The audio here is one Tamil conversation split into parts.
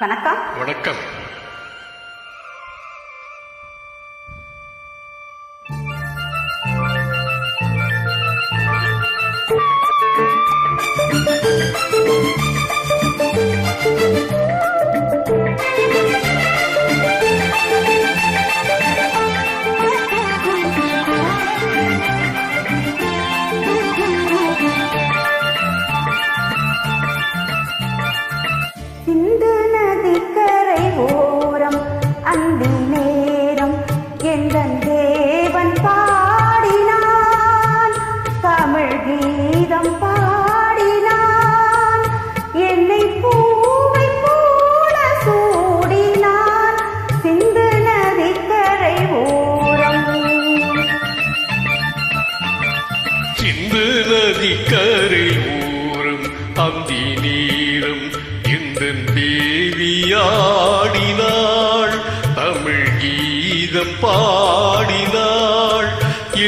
வணக்கம். வணக்கம். சிந்து நதிக்கரை ஓரம் அந்தி நேரம் எந்தன் தேவன் பாடினான், தமிழ் கீதம் பாடினான், என்னை பூவை போல சூடினான். சிந்து நதிக்கரை ஓரம், சிந்து நதிக்கரை ஓரம் அந்தி நீரம் எந்தன் தேவியாடினாள், தமிழ் கீதம் பாடினாள்,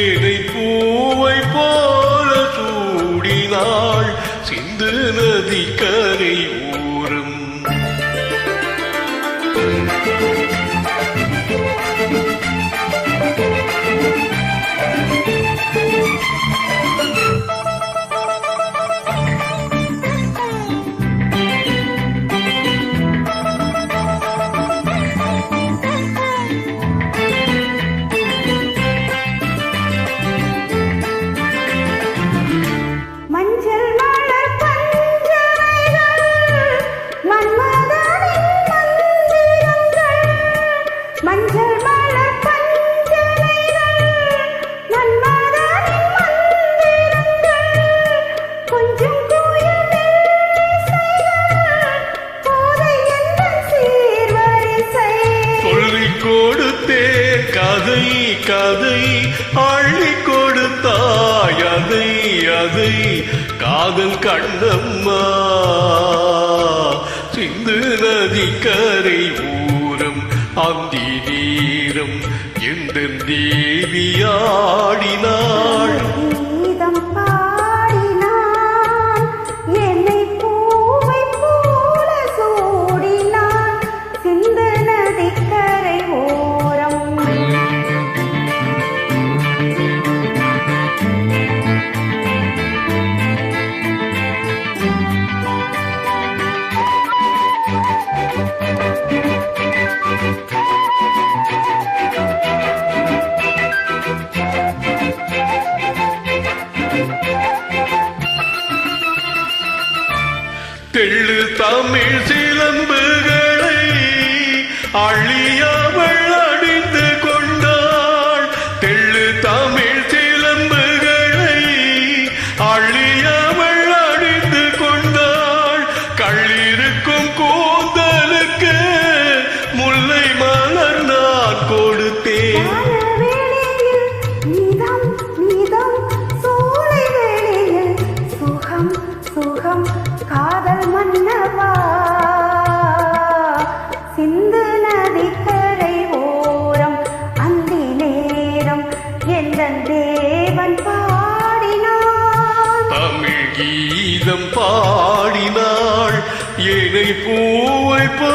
என்னை பூவை போல சூடினாள். சிந்து நதிக்கரை ஓரம். மஞ்சள் மலர் பஞ்சனைகள், மன்மதனின் மந்திரங்கள். மஞ்சள் மலர் பஞ்சனைகள், மன்மதனின் மந்திரங்கள். கொஞ்சம் கோயில் மெல்லிசைகள், போதை எந்தன் சீர்வரிசை. சொல்லிக் கொடுத்தேன் கதை கதை, அள்ளிக் கொடுத்தாய் அதை அதை, காதல் கண்ணம்மா. சிந்து நதிக்கரை ஊரம் அந்தி நீரம் எந்தன் தேவியாடினாள். கீதம் பாடினான், என்னை பூவை போல சூடினான். சிந்து நதிக்கரை ஓரம், தெள்ளு தமிழ் சிலம்புகளை அழியவள் அணிந்து கொண்டாள். தெள்ளு தமிழ் சிலம்புகளை அழியவள் அணிந்து கொண்டாள். கள்ளிருக்கும் கூந்தலுக்கு முல்லை மலர் நான் கொடுத்தேன். வானவெளியில் நீதம் நீதம், சோலை வெளியில் சுகம் சுகம், காதல் மன்னவா. சிந்து நதிக்கரை ஓரம் அந்தி நேரம் எந்தன் தேவன் பாடினான், தமிழ் கீதம் பாடினாள், என்னை பூவை போ